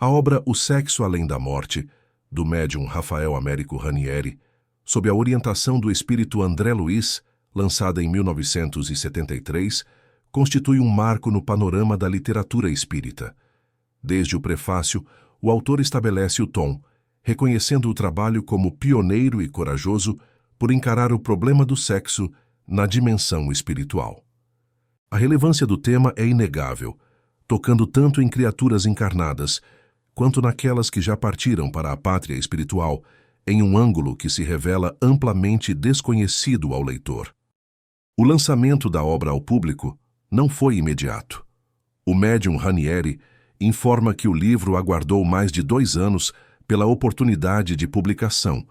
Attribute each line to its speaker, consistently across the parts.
Speaker 1: A obra O Sexo Além da Morte, do médium Rafael Américo Ranieri, sob a orientação do espírito André Luiz, lançada em 1973, constitui um marco no panorama da literatura espírita. Desde o prefácio, o autor estabelece o tom, reconhecendo o trabalho como pioneiro e corajoso por encarar o problema do sexo na dimensão espiritual. A relevância do tema é inegável, tocando tanto em criaturas encarnadas, quanto naquelas que já partiram para a pátria espiritual, em um ângulo que se revela amplamente desconhecido ao leitor. O lançamento da obra ao público não foi imediato. O médium Ranieri informa que o livro aguardou mais de 2 anos pela oportunidade de publicação,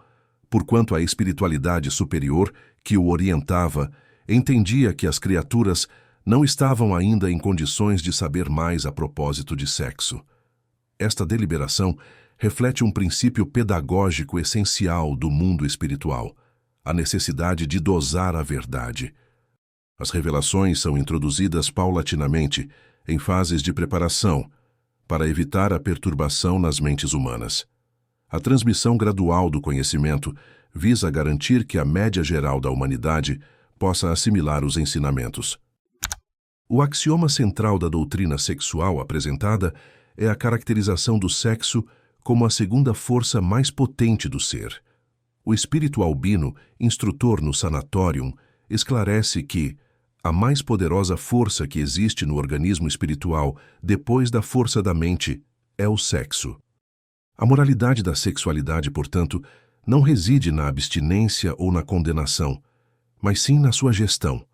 Speaker 1: porquanto a espiritualidade superior que o orientava entendia que as criaturas não estavam ainda em condições de saber mais a propósito de sexo. Esta deliberação reflete um princípio pedagógico essencial do mundo espiritual, a necessidade de dosar a verdade. As revelações são introduzidas paulatinamente, em fases de preparação, para evitar a perturbação nas mentes humanas. A transmissão gradual do conhecimento visa garantir que a média geral da humanidade possa assimilar os ensinamentos. O axioma central da doutrina sexual apresentada é a caracterização do sexo como a segunda força mais potente do ser. O espírito albino, instrutor no sanatorium, esclarece que a mais poderosa força que existe no organismo espiritual, depois da força da mente, é o sexo. A moralidade da sexualidade, portanto, não reside na abstinência ou na condenação, mas sim na sua gestão.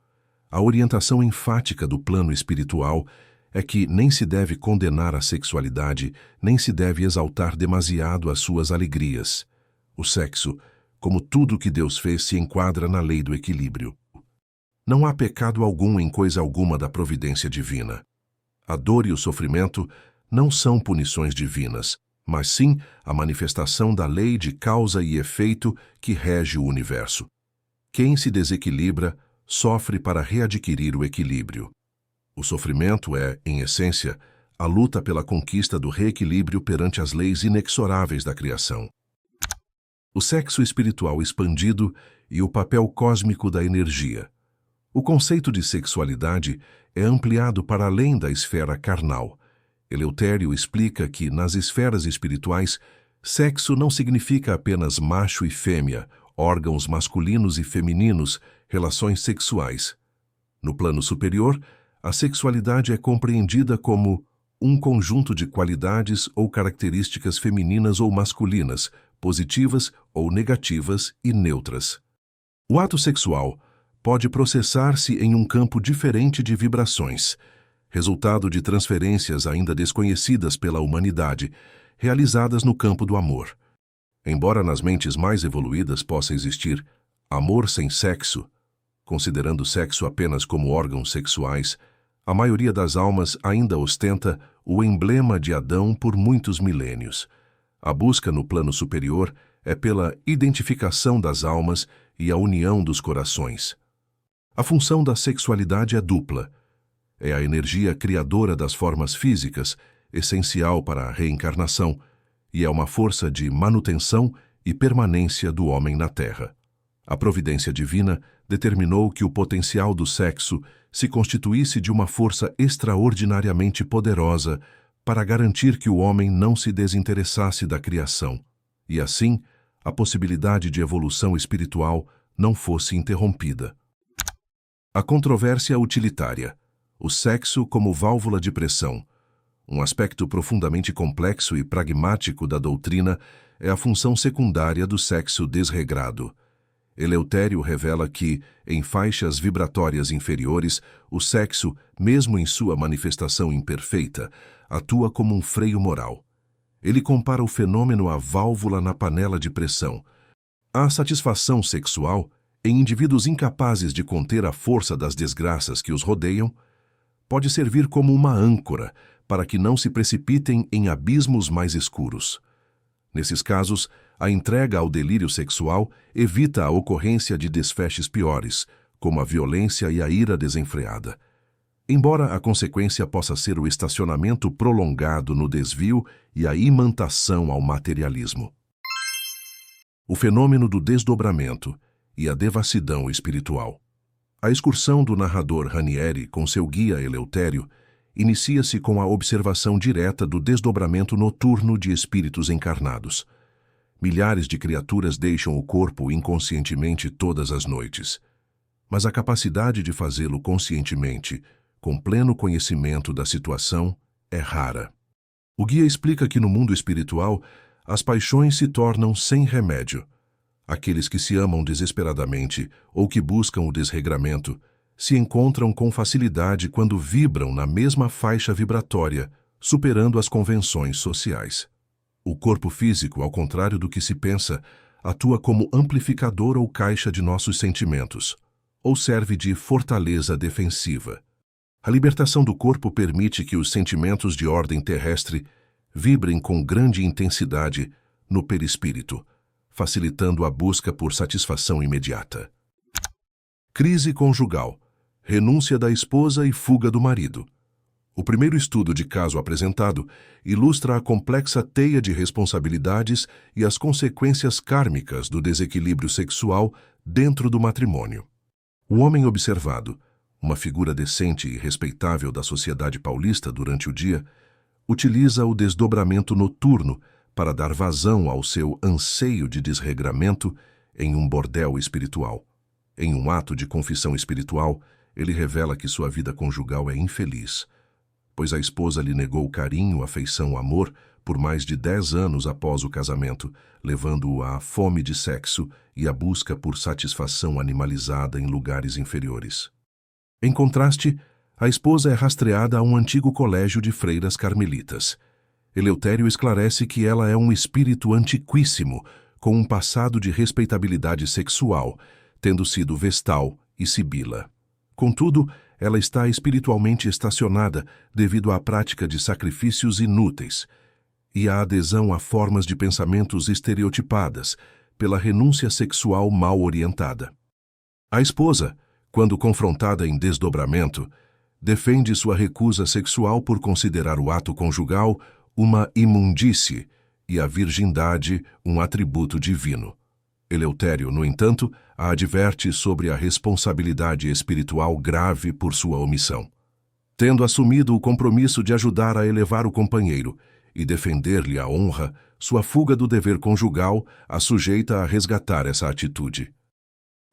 Speaker 1: A orientação enfática do plano espiritual é que nem se deve condenar a sexualidade, nem se deve exaltar demasiado as suas alegrias. O sexo, como tudo que Deus fez, se enquadra na lei do equilíbrio. Não há pecado algum em coisa alguma da providência divina. A dor e o sofrimento não são punições divinas, mas sim a manifestação da lei de causa e efeito que rege o universo. Quem se desequilibra sofre para readquirir o equilíbrio. O sofrimento é, em essência, a luta pela conquista do reequilíbrio perante as leis inexoráveis da criação. O sexo espiritual expandido e o papel cósmico da energia. O conceito de sexualidade é ampliado para além da esfera carnal. Eleutério explica que, nas esferas espirituais, sexo não significa apenas macho e fêmea, órgãos masculinos e femininos, relações sexuais. No plano superior, a sexualidade é compreendida como um conjunto de qualidades ou características femininas ou masculinas, positivas ou negativas e neutras. O ato sexual pode processar-se em um campo diferente de vibrações, resultado de transferências ainda desconhecidas pela humanidade, realizadas no campo do amor. Embora nas mentes mais evoluídas possa existir amor sem sexo, considerando o sexo apenas como órgãos sexuais, a maioria das almas ainda ostenta o emblema de Adão por muitos milênios. A busca no plano superior é pela identificação das almas e a união dos corações. A função da sexualidade é dupla. É a energia criadora das formas físicas, essencial para a reencarnação, e é uma força de manutenção e permanência do homem na Terra. A providência divina determinou que o potencial do sexo se constituísse de uma força extraordinariamente poderosa para garantir que o homem não se desinteressasse da criação, e assim a possibilidade de evolução espiritual não fosse interrompida. A controvérsia utilitária. O sexo como válvula de pressão. Um aspecto profundamente complexo e pragmático da doutrina é a função secundária do sexo desregrado. Eleutério revela que, em faixas vibratórias inferiores, o sexo, mesmo em sua manifestação imperfeita, atua como um freio moral. Ele compara o fenômeno à válvula na panela de pressão. A satisfação sexual, em indivíduos incapazes de conter a força das desgraças que os rodeiam, pode servir como uma âncora para que não se precipitem em abismos mais escuros. Nesses casos, a entrega ao delírio sexual evita a ocorrência de desfechos piores, como a violência e a ira desenfreada. embora a consequência possa ser o estacionamento prolongado no desvio e a imantação ao materialismo. O fenômeno do desdobramento e a devassidão espiritual. A excursão do narrador Ranieri com seu guia Eleutério inicia-se com a observação direta do desdobramento noturno de espíritos encarnados. Milhares de criaturas deixam o corpo inconscientemente todas as noites, mas a capacidade de fazê-lo conscientemente, com pleno conhecimento da situação, é rara. O guia explica que no mundo espiritual, as paixões se tornam sem remédio. Aqueles que se amam desesperadamente ou que buscam o desregramento se encontram com facilidade quando vibram na mesma faixa vibratória, superando as convenções sociais. O corpo físico, ao contrário do que se pensa, atua como amplificador ou caixa de nossos sentimentos, ou serve de fortaleza defensiva. A libertação do corpo permite que os sentimentos de ordem terrestre vibrem com grande intensidade no perispírito, facilitando a busca por satisfação imediata. Crise conjugal, renúncia da esposa e fuga do marido. O primeiro estudo de caso apresentado ilustra a complexa teia de responsabilidades e as consequências kármicas do desequilíbrio sexual dentro do matrimônio. O homem observado, uma figura decente e respeitável da sociedade paulista durante o dia, utiliza o desdobramento noturno para dar vazão ao seu anseio de desregramento em um bordel espiritual. Em um ato de confissão espiritual, ele revela que sua vida conjugal é infeliz, pois a esposa lhe negou carinho, afeição, amor por mais de 10 anos após o casamento, levando-o à fome de sexo e à busca por satisfação animalizada em lugares inferiores. Em contraste, a esposa é rastreada a um antigo colégio de freiras carmelitas. Eleutério esclarece que ela é um espírito antiquíssimo, com um passado de respeitabilidade sexual, tendo sido vestal e sibila. Contudo, ela está espiritualmente estacionada devido à prática de sacrifícios inúteis e à adesão a formas de pensamentos estereotipadas pela renúncia sexual mal orientada. A esposa, quando confrontada em desdobramento, defende sua recusa sexual por considerar o ato conjugal uma imundície e a virgindade um atributo divino. Eleutério, no entanto, a adverte sobre a responsabilidade espiritual grave por sua omissão. Tendo assumido o compromisso de ajudar a elevar o companheiro e defender-lhe a honra, sua fuga do dever conjugal a sujeita a resgatar essa atitude.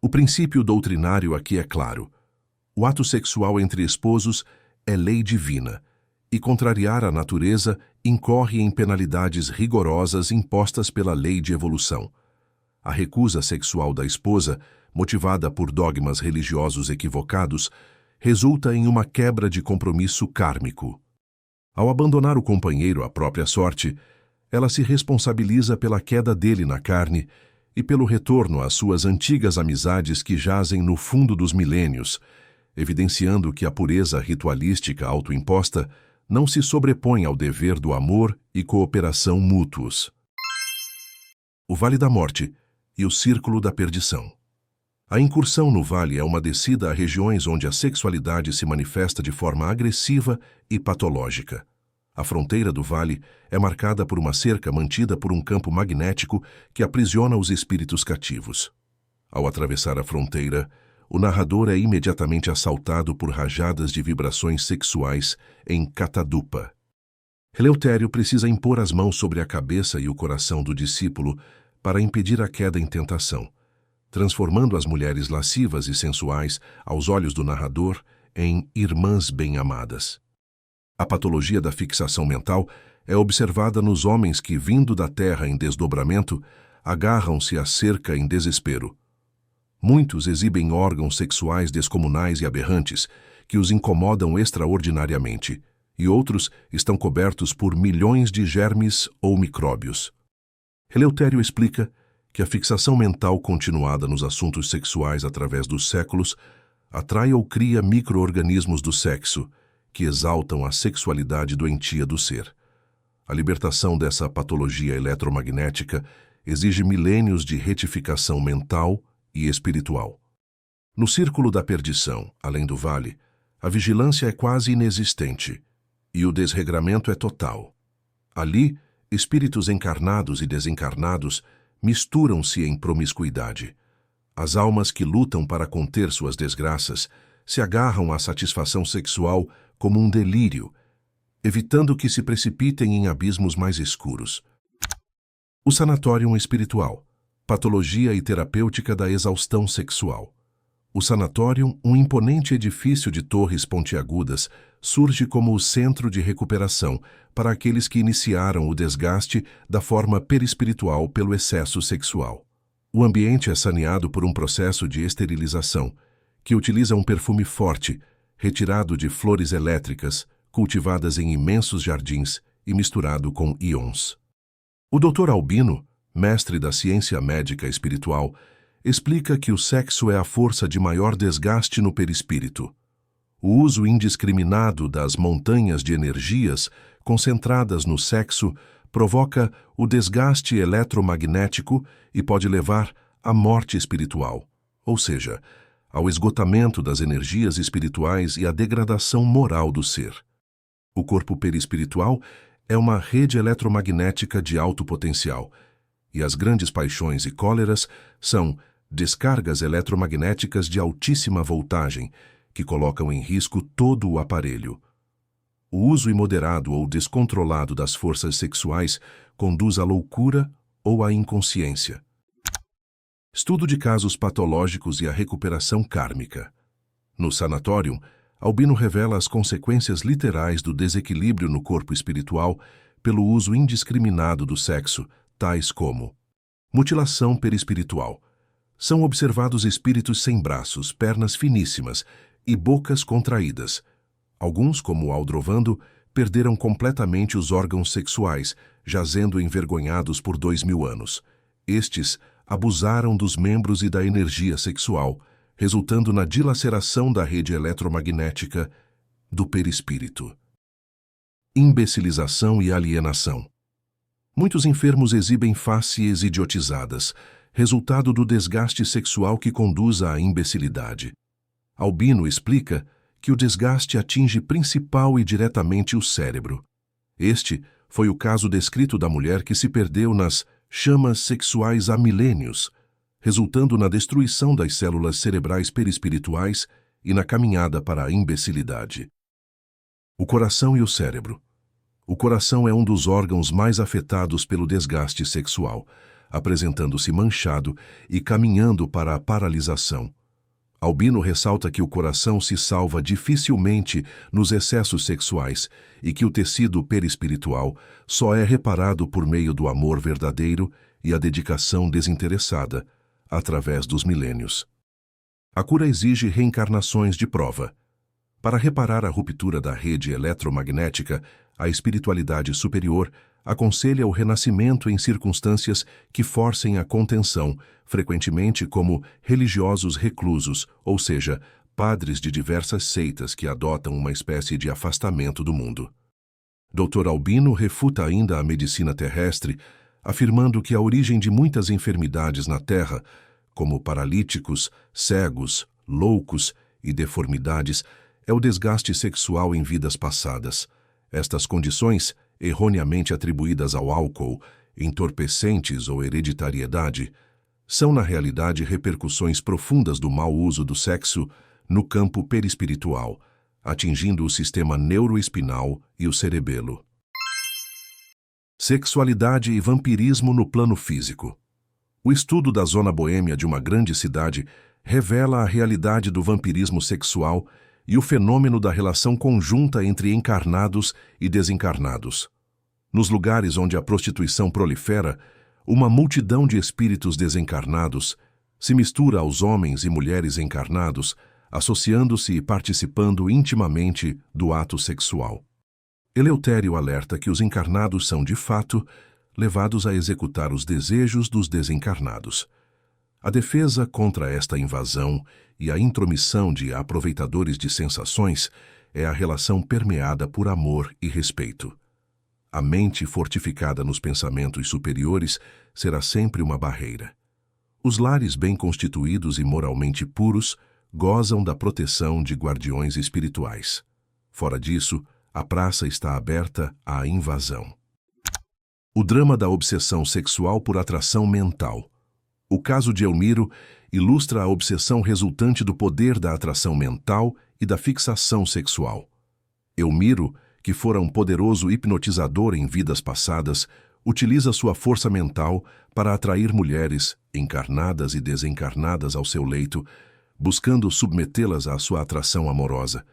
Speaker 1: O princípio doutrinário aqui é claro. O ato sexual entre esposos é lei divina, e contrariar a natureza incorre em penalidades rigorosas impostas pela lei de evolução. A recusa sexual da esposa, motivada por dogmas religiosos equivocados, resulta em uma quebra de compromisso kármico. Ao abandonar o companheiro à própria sorte, ela se responsabiliza pela queda dele na carne e pelo retorno às suas antigas amizades que jazem no fundo dos milênios, evidenciando que a pureza ritualística autoimposta não se sobrepõe ao dever do amor e cooperação mútuos. O Vale da Morte e o Círculo da Perdição. A incursão no vale é uma descida a regiões onde a sexualidade se manifesta de forma agressiva e patológica. A fronteira do vale é marcada por uma cerca mantida por um campo magnético que aprisiona os espíritos cativos. Ao atravessar a fronteira, o narrador é imediatamente assaltado por rajadas de vibrações sexuais em catadupa. Eleutério precisa impor as mãos sobre a cabeça e o coração do discípulo para impedir a queda em tentação, transformando as mulheres lascivas e sensuais, aos olhos do narrador, em irmãs bem-amadas. A patologia da fixação mental é observada nos homens que, vindo da terra em desdobramento, agarram-se à cerca em desespero. Muitos exibem órgãos sexuais descomunais e aberrantes, que os incomodam extraordinariamente, e outros estão cobertos por milhões de germes ou micróbios. Eleutério explica que a fixação mental continuada nos assuntos sexuais através dos séculos atrai ou cria micro-organismos do sexo, que exaltam a sexualidade doentia do ser. A libertação dessa patologia eletromagnética exige milênios de retificação mental e espiritual. No Círculo da Perdição, além do vale, a vigilância é quase inexistente e o desregramento é total. Ali, espíritos encarnados e desencarnados misturam-se em promiscuidade. As almas que lutam para conter suas desgraças se agarram à satisfação sexual como um delírio, evitando que se precipitem em abismos mais escuros. O sanatórium espiritual, patologia e terapêutica da exaustão sexual. O sanatórium, um imponente edifício de torres pontiagudas, surge como o centro de recuperação para aqueles que iniciaram o desgaste da forma perispiritual pelo excesso sexual. O ambiente é saneado por um processo de esterilização, que utiliza um perfume forte, retirado de flores elétricas, cultivadas em imensos jardins e misturado com íons. O Dr. Albino, mestre da ciência médica espiritual, explica que o sexo é a força de maior desgaste no perispírito. O uso indiscriminado das montanhas de energias concentradas no sexo provoca o desgaste eletromagnético e pode levar à morte espiritual, ou seja, ao esgotamento das energias espirituais e à degradação moral do ser. O corpo perispiritual é uma rede eletromagnética de alto potencial, e as grandes paixões e cóleras são descargas eletromagnéticas de altíssima voltagem, que colocam em risco todo o aparelho. O uso imoderado ou descontrolado das forças sexuais conduz à loucura ou à inconsciência. Estudo de casos patológicos e a recuperação kármica. No sanatórium, Albino revela as consequências literais do desequilíbrio no corpo espiritual pelo uso indiscriminado do sexo, tais como mutilação perispiritual. São observados espíritos sem braços, pernas finíssimas e bocas contraídas. Alguns, como Aldrovando, perderam completamente os órgãos sexuais, jazendo envergonhados por 2000 anos. Estes abusaram dos membros e da energia sexual, resultando na dilaceração da rede eletromagnética do perispírito. Imbecilização e alienação. Muitos enfermos exibem faces idiotizadas, resultado do desgaste sexual que conduz à imbecilidade. Albino explica que o desgaste atinge principal e diretamente o cérebro. Este foi o caso descrito da mulher que se perdeu nas chamas sexuais há milênios, resultando na destruição das células cerebrais perispirituais e na caminhada para a imbecilidade. O coração e o cérebro. O coração é um dos órgãos mais afetados pelo desgaste sexual, apresentando-se manchado e caminhando para a paralisação. Albino ressalta que o coração se salva dificilmente nos excessos sexuais e que o tecido perispiritual só é reparado por meio do amor verdadeiro e a dedicação desinteressada, através dos milênios. A cura exige reencarnações de prova. Para reparar a ruptura da rede eletromagnética, a espiritualidade superior aconselha o renascimento em circunstâncias que forcem a contenção, frequentemente como religiosos reclusos, ou seja, padres de diversas seitas que adotam uma espécie de afastamento do mundo. Dr. Albino refuta ainda a medicina terrestre, afirmando que a origem de muitas enfermidades na Terra, como paralíticos, cegos, loucos e deformidades, é o desgaste sexual em vidas passadas. Estas condições, erroneamente atribuídas ao álcool, entorpecentes ou hereditariedade, são na realidade repercussões profundas do mau uso do sexo no campo perispiritual, atingindo o sistema neuroespinal e o cerebelo. Sexualidade e vampirismo no plano físico. O estudo da zona boêmia de uma grande cidade revela a realidade do vampirismo sexual e o fenômeno da relação conjunta entre encarnados e desencarnados. Nos lugares onde a prostituição prolifera, uma multidão de espíritos desencarnados se mistura aos homens e mulheres encarnados, associando-se e participando intimamente do ato sexual. Eleutério alerta que os encarnados são, de fato, levados a executar os desejos dos desencarnados. A defesa contra esta invasão e a intromissão de aproveitadores de sensações é a relação permeada por amor e respeito. A mente fortificada nos pensamentos superiores será sempre uma barreira. Os lares bem constituídos e moralmente puros gozam da proteção de guardiões espirituais. Fora disso, a praça está aberta à invasão. O drama da obsessão sexual por atração mental. O caso de Elmiro ilustra a obsessão resultante do poder da atração mental e da fixação sexual. Elmiro, que fora um poderoso hipnotizador em vidas passadas, utiliza sua força mental para atrair mulheres, encarnadas e desencarnadas, ao seu leito, buscando submetê-las à sua atração amorosa.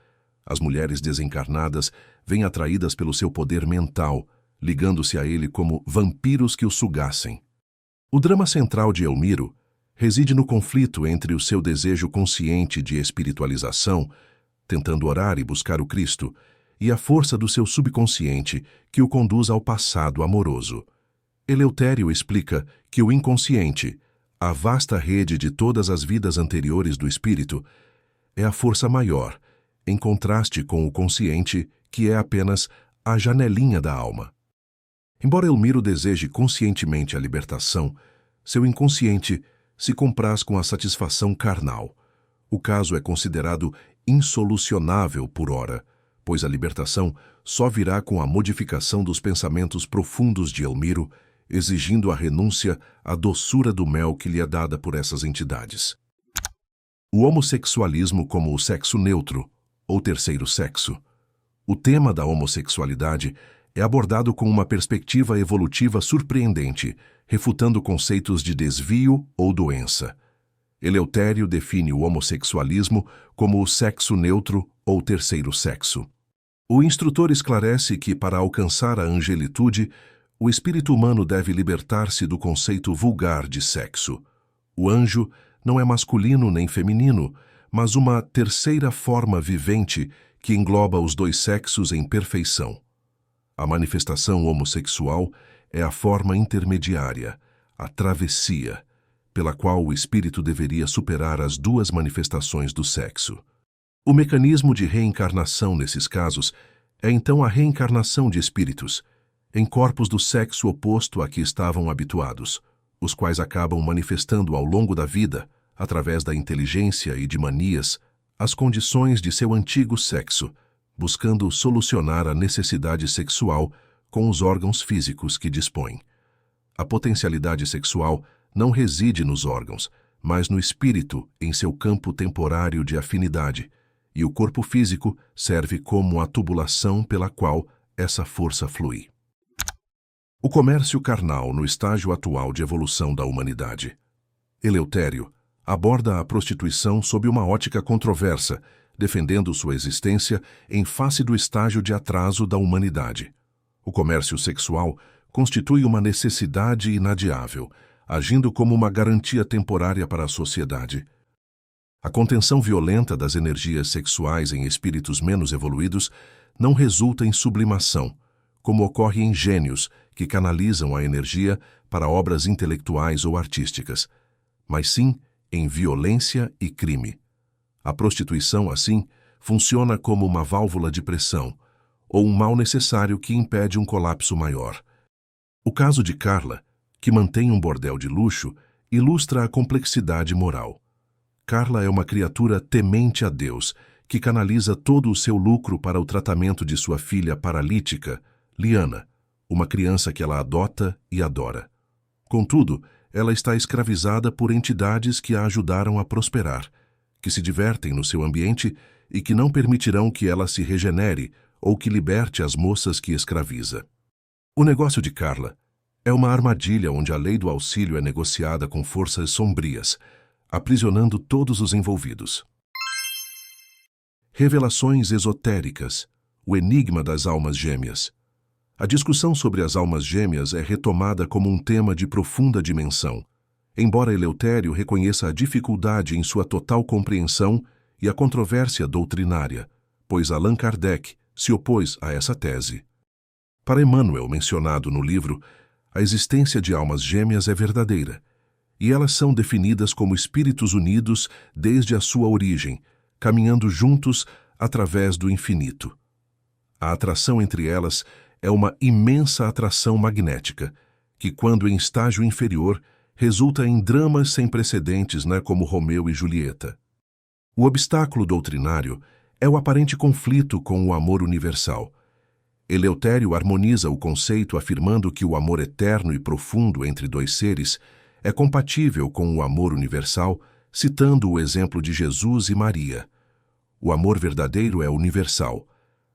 Speaker 1: As mulheres desencarnadas vêm atraídas pelo seu poder mental, ligando-se a ele como vampiros que o sugassem. O drama central de Elmiro reside no conflito entre o seu desejo consciente de espiritualização, tentando orar e buscar o Cristo, e a força do seu subconsciente que o conduz ao passado amoroso. Eleutério explica que o inconsciente, a vasta rede de todas as vidas anteriores do espírito, é a força maior, em contraste com o consciente, que é apenas a janelinha da alma. Embora Elmiro deseje conscientemente a libertação, seu inconsciente se compraz com a satisfação carnal. O caso é considerado insolucionável por ora, pois a libertação só virá com a modificação dos pensamentos profundos de Elmiro, exigindo a renúncia à doçura do mel que lhe é dada por essas entidades. O homossexualismo como o sexo neutro, ou terceiro sexo. O tema da homossexualidade é abordado com uma perspectiva evolutiva surpreendente, refutando conceitos de desvio ou doença. Eleutério define o homossexualismo como o sexo neutro ou terceiro sexo. O instrutor esclarece que, para alcançar a angelitude, o espírito humano deve libertar-se do conceito vulgar de sexo. O anjo não é masculino nem feminino, mas uma terceira forma vivente que engloba os dois sexos em perfeição. A manifestação homossexual é a forma intermediária, a travessia, pela qual o espírito deveria superar as duas manifestações do sexo. O mecanismo de reencarnação nesses casos é então a reencarnação de espíritos, em corpos do sexo oposto a que estavam habituados, os quais acabam manifestando ao longo da vida, através da inteligência e de manias, as condições de seu antigo sexo, buscando solucionar a necessidade sexual com os órgãos físicos que dispõem. A potencialidade sexual não reside nos órgãos, mas no espírito em seu campo temporário de afinidade, e o corpo físico serve como a tubulação pela qual essa força flui. O comércio carnal no estágio atual de evolução da humanidade. Eleutério aborda a prostituição sob uma ótica controversa, defendendo sua existência em face do estágio de atraso da humanidade. O comércio sexual constitui uma necessidade inadiável, agindo como uma garantia temporária para a sociedade. A contenção violenta das energias sexuais em espíritos menos evoluídos não resulta em sublimação, como ocorre em gênios que canalizam a energia para obras intelectuais ou artísticas, mas sim em violência e crime. A prostituição, assim, funciona como uma válvula de pressão, ou um mal necessário que impede um colapso maior. O caso de Carla, que mantém um bordel de luxo, ilustra a complexidade moral. Carla é uma criatura temente a Deus, que canaliza todo o seu lucro para o tratamento de sua filha paralítica, Liana, uma criança que ela adota e adora. Contudo, ela está escravizada por entidades que a ajudaram a prosperar, que se divertem no seu ambiente e que não permitirão que ela se regenere ou que liberte as moças que escraviza. O negócio de Carla é uma armadilha onde a lei do auxílio é negociada com forças sombrias, aprisionando todos os envolvidos. Revelações esotéricas, o enigma das almas gêmeas. A discussão sobre as almas gêmeas é retomada como um tema de profunda dimensão, embora Eleutério reconheça a dificuldade em sua total compreensão e a controvérsia doutrinária, pois Allan Kardec se opôs a essa tese. Para Emmanuel, mencionado no livro, a existência de almas gêmeas é verdadeira, e elas são definidas como espíritos unidos desde a sua origem, caminhando juntos através do infinito. A atração entre elas é uma imensa atração magnética, que, quando em estágio inferior, resulta em dramas sem precedentes, como Romeu e Julieta. O obstáculo doutrinário é o aparente conflito com o amor universal. Eleutério harmoniza o conceito afirmando que o amor eterno e profundo entre dois seres é compatível com o amor universal, citando o exemplo de Jesus e Maria. O amor verdadeiro é universal,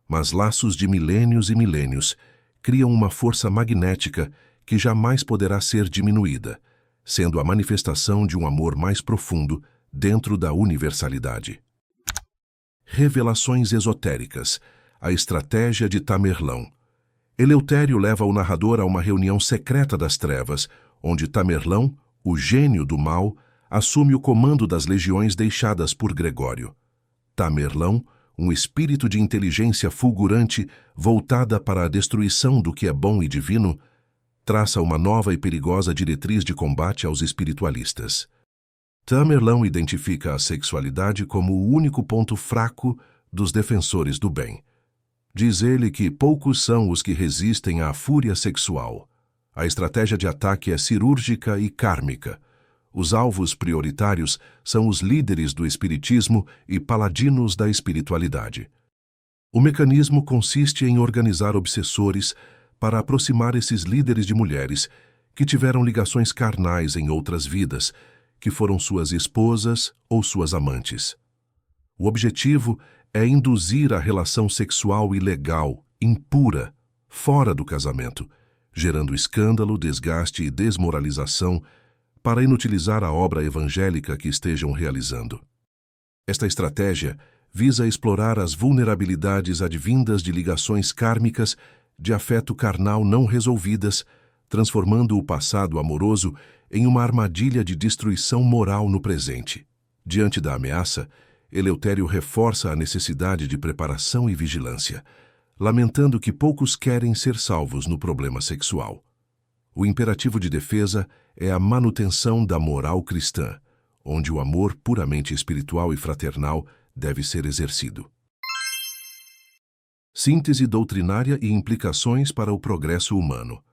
Speaker 1: mas laços de milênios e milênios criam uma força magnética que jamais poderá ser diminuída, sendo a manifestação de um amor mais profundo dentro da universalidade. Revelações esotéricas, a estratégia de Tamerlão. Eleutério leva o narrador a uma reunião secreta das trevas, onde Tamerlão, o gênio do mal, assume o comando das legiões deixadas por Gregório. Tamerlão, um espírito de inteligência fulgurante voltada para a destruição do que é bom e divino, traça uma nova e perigosa diretriz de combate aos espiritualistas. Tamerlão identifica a sexualidade como o único ponto fraco dos defensores do bem. Diz ele que poucos são os que resistem à fúria sexual. A estratégia de ataque é cirúrgica e kármica. Os alvos prioritários são os líderes do espiritismo e paladinos da espiritualidade. O mecanismo consiste em organizar obsessores para aproximar esses líderes de mulheres que tiveram ligações carnais em outras vidas, que foram suas esposas ou suas amantes. O objetivo é induzir a relação sexual ilegal, impura, fora do casamento, gerando escândalo, desgaste e desmoralização para inutilizar a obra evangélica que estejam realizando. Esta estratégia visa explorar as vulnerabilidades advindas de ligações kármicas de afeto carnal não resolvidas, transformando o passado amoroso em uma armadilha de destruição moral no presente. Diante da ameaça, Eleutério reforça a necessidade de preparação e vigilância, lamentando que poucos querem ser salvos no problema sexual. O imperativo de defesa é a manutenção da moral cristã, onde o amor puramente espiritual e fraternal deve ser exercido. Síntese doutrinária e implicações para o progresso humano.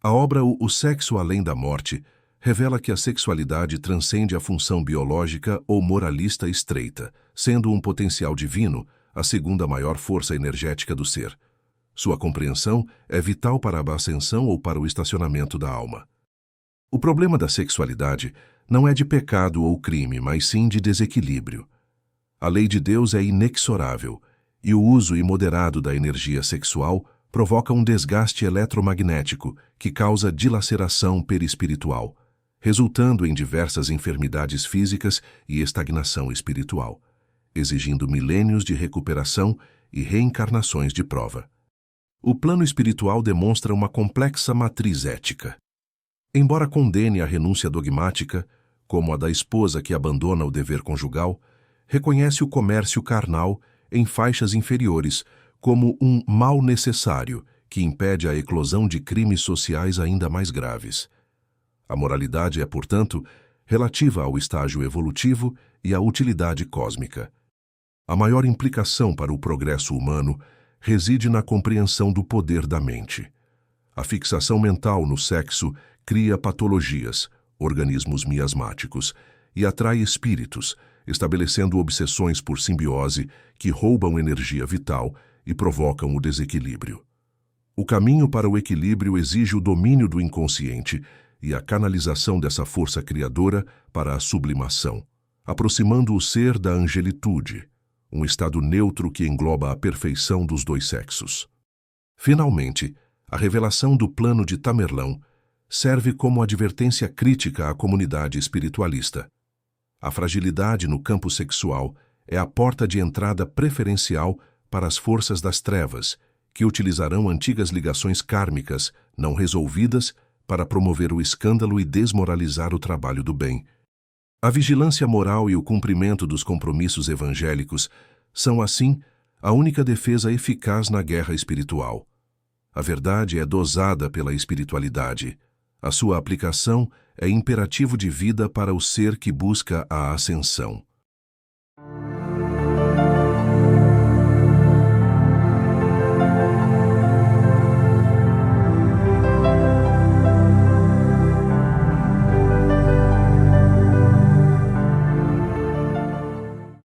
Speaker 1: A obra O Sexo Além da Morte revela que a sexualidade transcende a função biológica ou moralista estreita, sendo um potencial divino a segunda maior força energética do ser. Sua compreensão é vital para a ascensão ou para o estacionamento da alma. O problema da sexualidade não é de pecado ou crime, mas sim de desequilíbrio. A lei de Deus é inexorável, e o uso imoderado da energia sexual provoca um desgaste eletromagnético que causa dilaceração perispiritual, resultando em diversas enfermidades físicas e estagnação espiritual, exigindo milênios de recuperação e reencarnações de prova. O plano espiritual demonstra uma complexa matriz ética. Embora condene a renúncia dogmática, como a da esposa que abandona o dever conjugal, reconhece o comércio carnal em faixas inferiores como um mal necessário que impede a eclosão de crimes sociais ainda mais graves. A moralidade é, portanto, relativa ao estágio evolutivo e à utilidade cósmica. A maior implicação para o progresso humano reside na compreensão do poder da mente. A fixação mental no sexo cria patologias, organismos miasmáticos, e atrai espíritos, estabelecendo obsessões por simbiose que roubam energia vital e provocam o desequilíbrio. O caminho para o equilíbrio exige o domínio do inconsciente e a canalização dessa força criadora para a sublimação, aproximando o ser da angelitude, um estado neutro que engloba a perfeição dos dois sexos. Finalmente, a revelação do plano de Tamerlão serve como advertência crítica à comunidade espiritualista. A fragilidade no campo sexual é a porta de entrada preferencial para as forças das trevas, que utilizarão antigas ligações kármicas não resolvidas para promover o escândalo e desmoralizar o trabalho do bem. A vigilância moral e o cumprimento dos compromissos evangélicos são, assim, a única defesa eficaz na guerra espiritual. A verdade é dosada pela espiritualidade. A sua aplicação é imperativo de vida para o ser que busca a ascensão.